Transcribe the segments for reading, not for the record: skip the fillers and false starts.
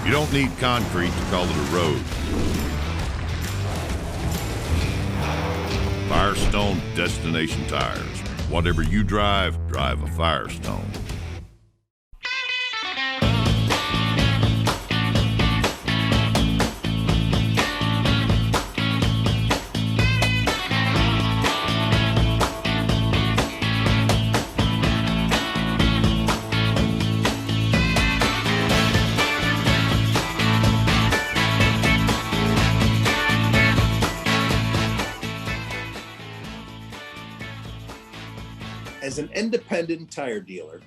You don't need concrete to call it a road. Firestone Destination Tires. Whatever you drive, drive a Firestone. As an independent tire dealer,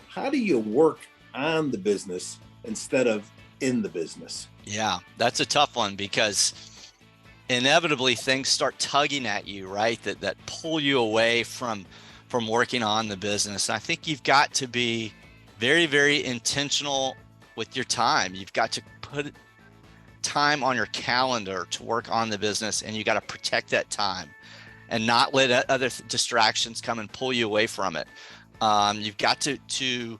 how do you work on the business instead of in the business? Yeah, that's a tough one because inevitably things start tugging at you, right? That pull you away from working on the business. And I think you've got to be very, very intentional with your time. You've got to put time on your calendar to work on the business, and you got to protect that time and not let other distractions come and pull you away from it. You've got to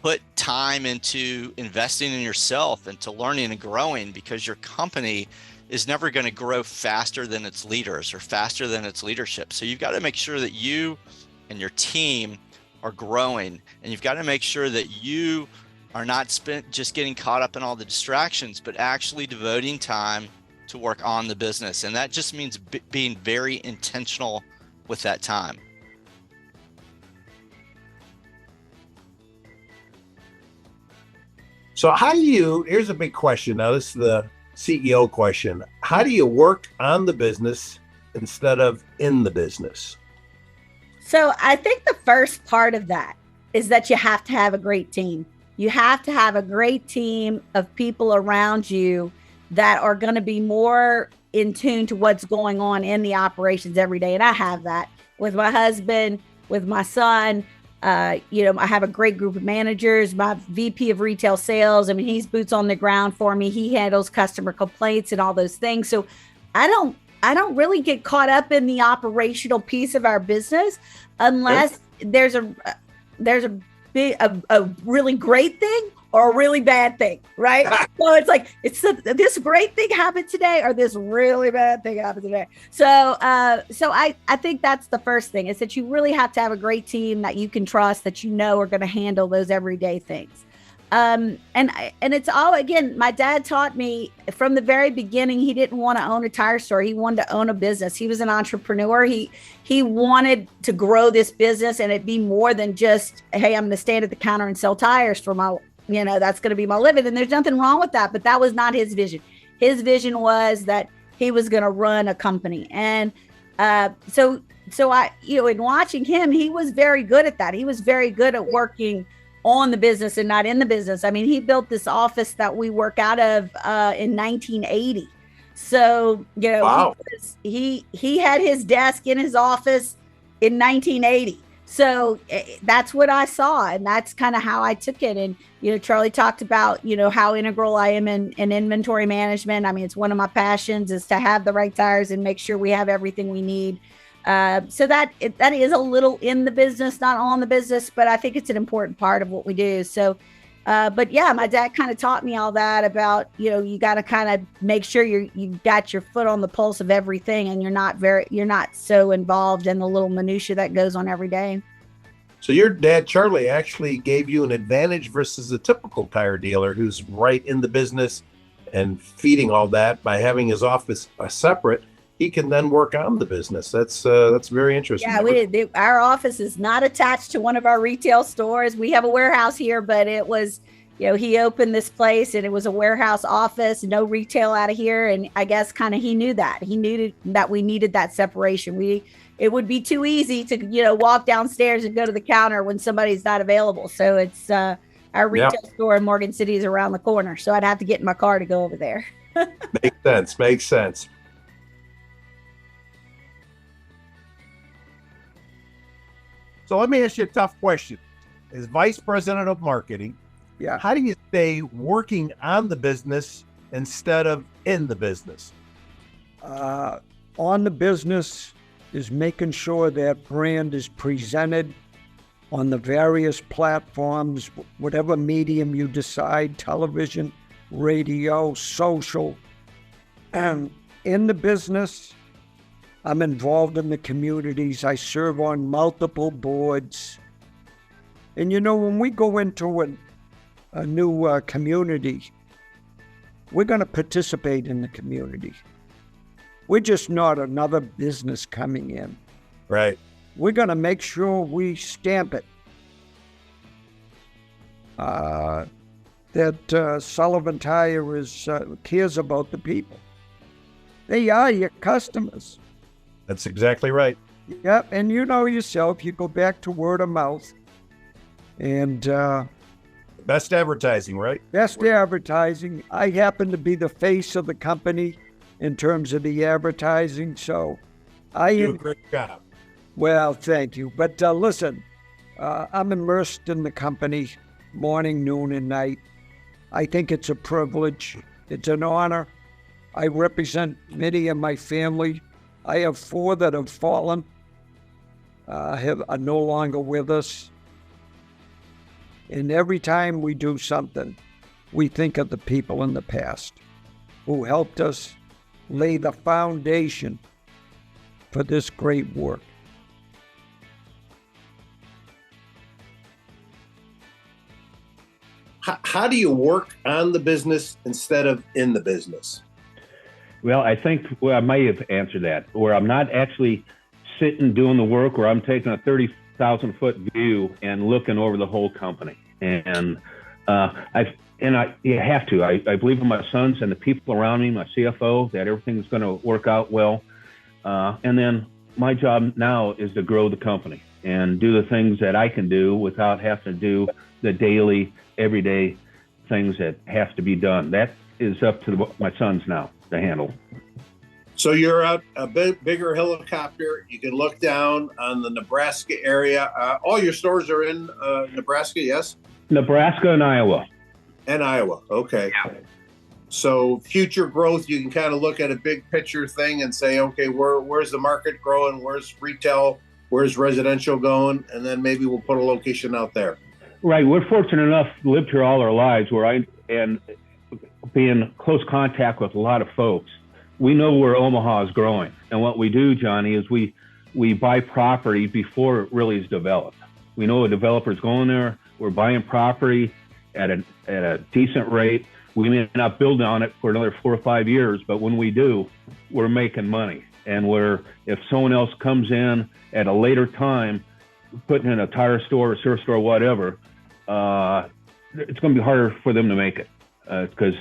put time into investing in yourself and to learning and growing, because your company is never going to grow faster than its leaders or faster than its leadership. So you've got to make sure that you and your team are growing, and you've got to make sure that you are not just getting caught up in all the distractions, but actually devoting time to work on the business. And that just means being very intentional with that time. So here's a big question. Now, this is the CEO question. How do you work on the business instead of in the business? So I think the first part of that is that you have to have a great team. You have to have a great team of people around you that are going to be more in tune to what's going on in the operations every day. And I have that with my husband, with my son. I have a great group of managers. My VP of retail sales, I mean, he's boots on the ground for me. He handles customer complaints and all those things. So I don't really get caught up in the operational piece of our business unless there's a really great thing or a really bad thing, right? So it's like, this great thing happened today or this really bad thing happened today. So I think that's the first thing, is that you really have to have a great team that you can trust, that you know are going to handle those everyday things. And it's all, again, my dad taught me from the very beginning, he didn't want to own a tire store. He wanted to own a business. He was an entrepreneur. He wanted to grow this business and it be more than just, hey, I'm going to stand at the counter and sell tires for my, that's going to be my living. And there's nothing wrong with that, but that was not his vision. His vision was that he was going to run a company. And so I, in watching him, he was very good at that. He was very good at working on the business and not in the business. I mean, he built this office that we work out of in 1980. So, wow. he had his desk in his office in 1980. So that's what I saw. And that's kind of how I took it. And, Charlie talked about, how integral I am in inventory management. I mean, it's one of my passions is to have the right tires and make sure we have everything we need. So that is a little in the business, not on the business, but I think it's an important part of what we do. So, but yeah, my dad kind of taught me all that about, you got to kind of make sure you've got your foot on the pulse of everything, and you're not so involved in the little minutia that goes on every day. So your dad, Charlie, actually gave you an advantage versus a typical tire dealer who's right in the business and feeding all that by having his office separate. He can then work on the business. That's very interesting. Yeah, our office is not attached to one of our retail stores. We have a warehouse here, but it was, he opened this place and it was a warehouse office, no retail out of here. And I guess kind of he knew that. He knew that we needed that separation. It would be too easy to, walk downstairs and go to the counter when somebody's not available. So it's our retail store in Morgan City is around the corner. So I'd have to get in my car to go over there. Makes sense. So let me ask you a tough question. As vice president of marketing, how do you stay working on the business instead of in the business? On the business is making sure that brand is presented on the various platforms, whatever medium you decide, television, radio, social. And in the business, I'm involved in the communities. I serve on multiple boards. And when we go into a new community, we're going to participate in the community. We're just not another business coming in. Right. We're going to make sure we stamp it. That Sullivan Tire cares about the people. They are your customers. That's exactly right. Yep, and you know yourself, you go back to word of mouth. And best advertising, right? Best advertising. I happen to be the face of the company in terms of the advertising, so I do a great job. Well, thank you. But listen, I'm immersed in the company morning, noon, and night. I think it's a privilege. It's an honor. I represent many of my family. I have 4 that have fallen, are no longer with us. And every time we do something, we think of the people in the past who helped us lay the foundation for this great work. How do you work on the business instead of in the business? Well, I think I may have answered that, where I'm not actually sitting doing the work, where I'm taking a 30,000-foot view and looking over the whole company. And you have to. I believe in my sons and the people around me, my CFO, that everything's going to work out well. And then my job now is to grow the company and do the things that I can do without having to do the daily, everyday things that have to be done. That is up to my sons now to handle. So you're out a bigger helicopter. You can look down on the Nebraska area. All your stores are in Nebraska, yes? Nebraska and Iowa. And Iowa, okay. Yeah. So future growth, you can kind of look at a big picture thing and say, okay, where's the market growing? Where's retail? Where's residential going? And then maybe we'll put a location out there. Right. We're fortunate enough to live here all our lives, and be in close contact with a lot of folks. We know where Omaha is growing. And what we do, Johnny, is we buy property before it really is developed. We know a developer's going there. We're buying property at a decent rate. We may not build on it for another 4 or 5 years, but when we do, we're making money. And if someone else comes in at a later time, putting in a tire store, a surf store, whatever, it's going to be harder for them to make it because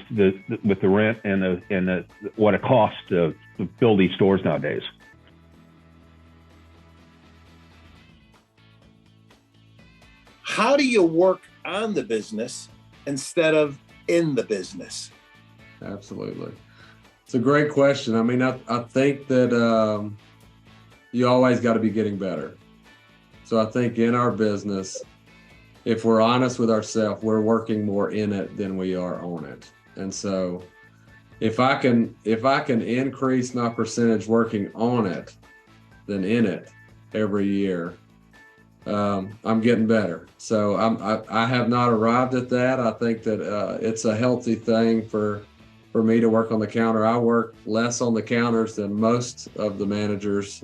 with the rent and what it costs to build these stores nowadays. How do you work on the business instead of in the business? Absolutely. It's a great question. I mean, I think that you always got to be getting better. So I think in our business, if we're honest with ourselves, we're working more in it than we are on it. And so if I can increase my percentage working on it than in it every year, I'm getting better. So I have not arrived at that. I think that it's a healthy thing for me to work on the counter. I work less on the counters than most of the managers.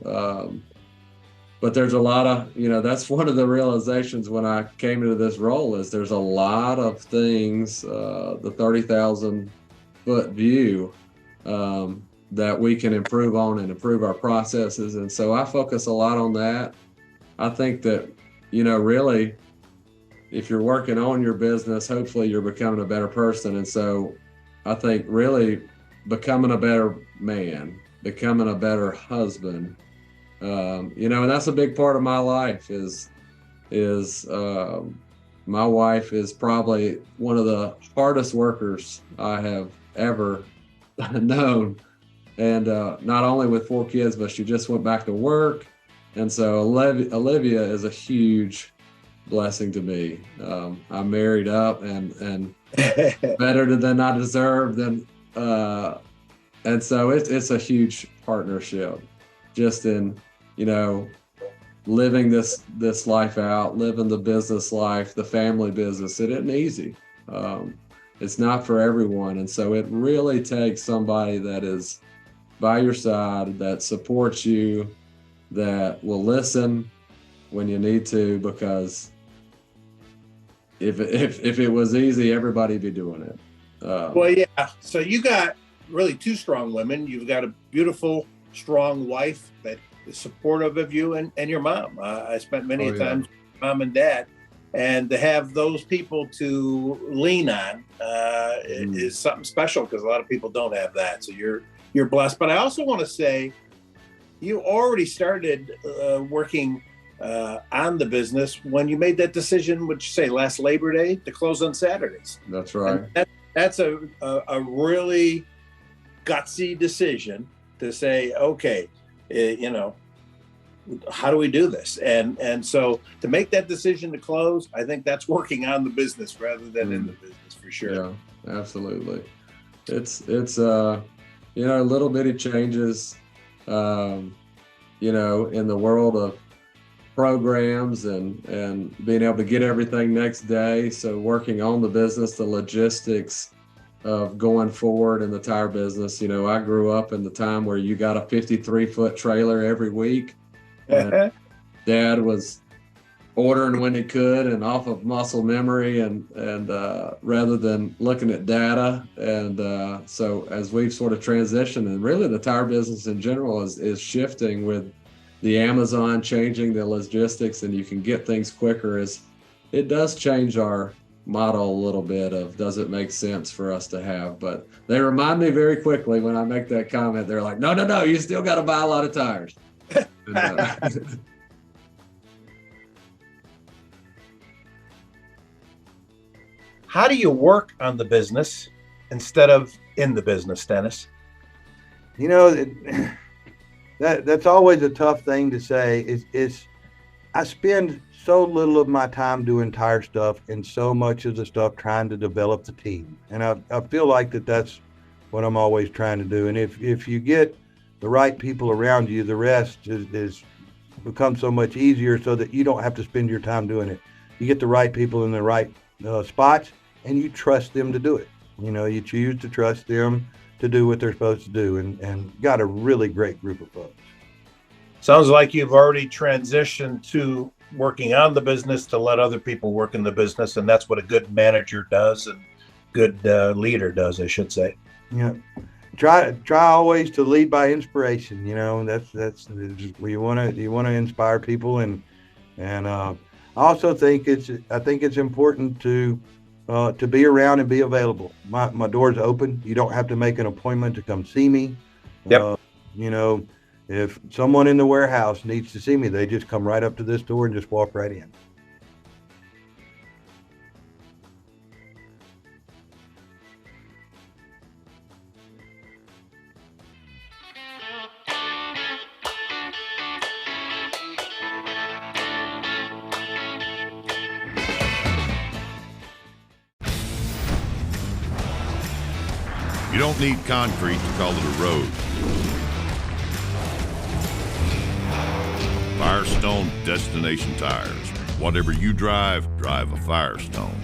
But there's a lot of, that's one of the realizations when I came into this role is there's a lot of things, the 30,000-foot view that we can improve on and improve our processes. And so I focus a lot on that. I think that, really, if you're working on your business, hopefully you're becoming a better person. And so I think really becoming a better man, becoming a better husband, and that's a big part of my life is my wife is probably one of the hardest workers I have ever known. And not only with 4 kids, but she just went back to work. And so Olivia is a huge blessing to me. I married up and better than I deserved. And so it's a huge partnership just in, living this life out, living the business life, the family business. It isn't easy. It's not for everyone. And so it really takes somebody that is by your side, that supports you, that will listen when you need to, because if it was easy, everybody'd be doing it. Well, yeah. So you got really two strong women. You've got a beautiful, strong wife that is supportive of you, and your mom. I spent many times with mom and dad, and to have those people to lean on is something special, because a lot of people don't have that. So you're blessed. But I also want to say, you already started working on the business when you made that decision, which say last Labor Day, to close on Saturdays. That's right. That's a really gutsy decision to say, okay, how do we do this? And so to make that decision to close, I think that's working on the business rather than in the business, for sure. Yeah, absolutely. It's little bitty changes, in the world of programs and being able to get everything next day. So working on the business, the logistics of going forward in the tire business. I grew up in the time where you got a 53-foot trailer every week. And Dad was ordering when he could and off of muscle memory and rather than looking at data. And so as we've sort of transitioned, and really the tire business in general is shifting with the Amazon changing the logistics, and you can get things quicker, it does change our model a little bit of, does it make sense for us to have? But they remind me very quickly when I make that comment. They're like, no, you still got to buy a lot of tires. How do you work on the business instead of in the business, Dennis? That's always a tough thing to say. Is I spend so little of my time doing tire stuff and so much of the stuff trying to develop the team. And I feel like that's what I'm always trying to do. And if you get the right people around you, the rest is becomes so much easier, so that you don't have to spend your time doing it. You get the right people in the right spots, and you trust them to do it. You choose to trust them to do what they're supposed to do, and got a really great group of folks. Sounds like you've already transitioned to working on the business to let other people work in the business, and that's what a good manager does, and good leader does, I should say. Yeah. Try always to lead by inspiration. That's you want to inspire people, and I also think it's important to be around and be available. My door's open. You don't have to make an appointment to come see me. Yep. If someone in the warehouse needs to see me, they just come right up to this door and just walk right in. You don't need concrete to call it a road. Firestone Destination Tires. Whatever you drive, drive a Firestone.